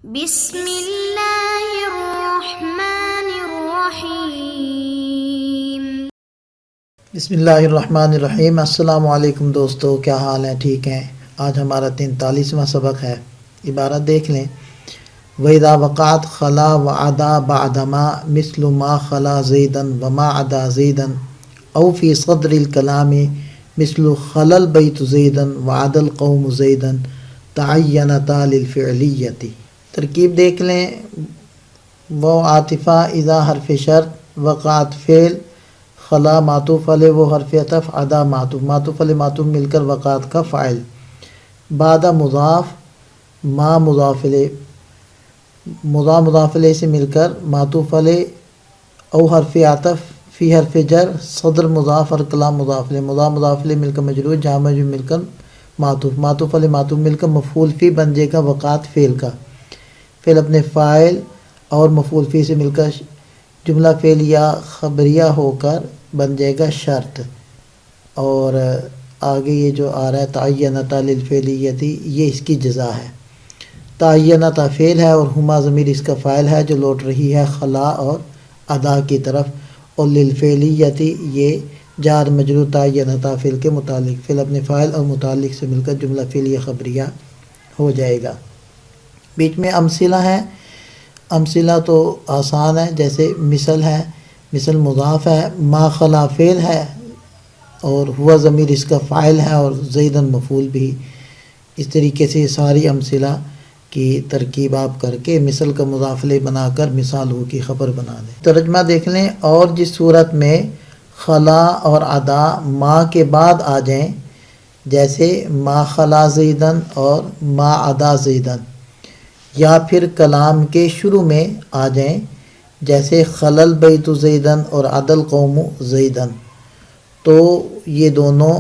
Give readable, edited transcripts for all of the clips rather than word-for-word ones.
بسم اللہ الرحمن الرحیم۔ بسم اللہ الرحمن الرحیم۔ السلام علیکم دوستو، کیا حال ہے؟ ٹھیک ہیں؟ آج ہمارا 43واں سبق ہے۔ عبارت دیکھ لیں۔ وَإِذَا وَقَعَتْ خَلَا وَعَدَا بَعْدَمَا مِثْلُ مَا خَلَا زَيْدًا وَمَا عَدَا زَيْدًا أَوْ فِي صَدْرِ الْكَلَامِ مِثْلُ خَلَا الْبَيْتُ زَيْدًا وَعَدَا الْقَوْمُ زَيْدًا تَعَيَّنَتَا لِلْفِعْلِيَّةِ۔ ترکیب دیکھ لیں۔ وہ عاطفہ، اذا حرف شرط، وقعت فعل، خلا معطوف علیہ وہ حرف عطف، عدا معطوف، معطوف علیہ معطوف مل کر وقعت کا فاعل، بعد مضاف، ما مضاف علیہ، مضاف علیہ سے مل کر معطوف علیہ او حرف عطف، فی حرف جر، صدر مضاف اور کلام مضاف علیہ، مضاف علیہ مل کر مجرور، جہاں مجرور مل کر معطوف علیہ معطوف مل کر مفعول فی بن جائے گا وقعت فعل کا، فعل اپنے فاعل اور مفعول فی سے مل کر جملہ فعلیہ خبریہ ہو کر بن جائے گا شرط۔ اور آگے یہ جو آ رہا ہے تعینتا للفعلیتی، یہ اس کی جزا ہے۔ تعینتا فعل ہے اور ہما ضمیر اس کا فاعل ہے جو لوٹ رہی ہے خلا اور ادا کی طرف، اور للفعلیتی یہ جار مجرور تعینتا فعل کے متعلق، فعل اپنے فاعل اور متعلق سے مل کر جملہ فعلیہ خبریہ ہو جائے گا۔ بیچ میں امثلہ ہیں۔ امثلہ تو آسان ہے، جیسے مثل ہے، مثل مضاف ہے، ما خلا فعل ہے اور ہوا ضمیر اس کا فاعل ہے اور زیدن مفعول بھی۔ اس طریقے سے ساری امثلہ کی ترکیب آپ کر کے مثل کا مضاف الیہ بنا کر مثال ہو کی خبر بنا دیں۔ ترجمہ دیکھ لیں۔ اور جس صورت میں خلا اور ادا ما کے بعد آ جائیں، جیسے ما خلا زیدن اور ما ادا زیدن، یا پھر کلام کے شروع میں آ جائیں، جیسے خلل بیت زیدن اور عدل قوم زیدن، تو یہ دونوں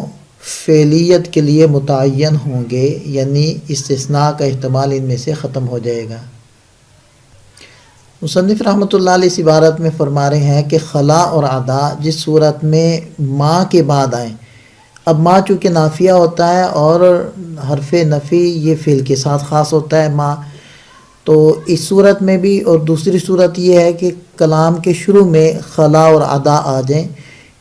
فعلیت کے لیے متعین ہوں گے، یعنی استثناء کا احتمال ان میں سے ختم ہو جائے گا۔ مصنف رحمۃ اللہ علیہ اس عبارت میں فرما رہے ہیں کہ خلا اور ادا جس صورت میں ما کے بعد آئیں، اب ما چونکہ نافیہ ہوتا ہے اور حرف نفی یہ فعل کے ساتھ خاص ہوتا ہے ما، تو اس صورت میں بھی، اور دوسری صورت یہ ہے کہ کلام کے شروع میں خلا اور ادا آ جائیں،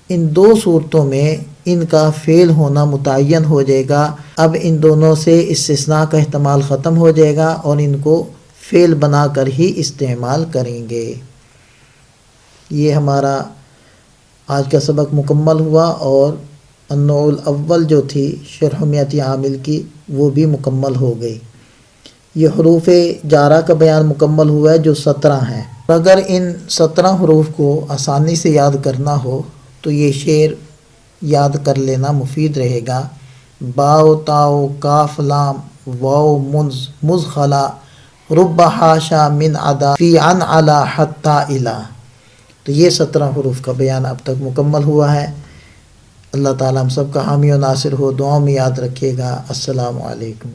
ان دو صورتوں میں ان کا فعل ہونا متعین ہو جائے گا۔ اب ان دونوں سے استثناء کا احتمال ختم ہو جائے گا اور ان کو فعل بنا کر ہی استعمال کریں گے۔ یہ ہمارا آج کا سبق مکمل ہوا، اور النوع الاول جو تھی شرح میت عامل کی وہ بھی مکمل ہو گئی۔ یہ حروف جارہ کا بیان مکمل ہوا ہے جو 17 ہیں۔ اگر ان 17 حروف کو آسانی سے یاد کرنا ہو تو یہ شعر یاد کر لینا مفید رہے گا۔ باؤ تاؤ کاف لام واؤ مز خلا رب حاشا من عدا فی عن علا حتی الا، تو یہ 17 حروف کا بیان اب تک مکمل ہوا ہے۔ اللہ تعالیٰ ہم سب کا حامی و ناصر ہو، دعاؤں میں یاد رکھیے گا۔ السلام علیکم۔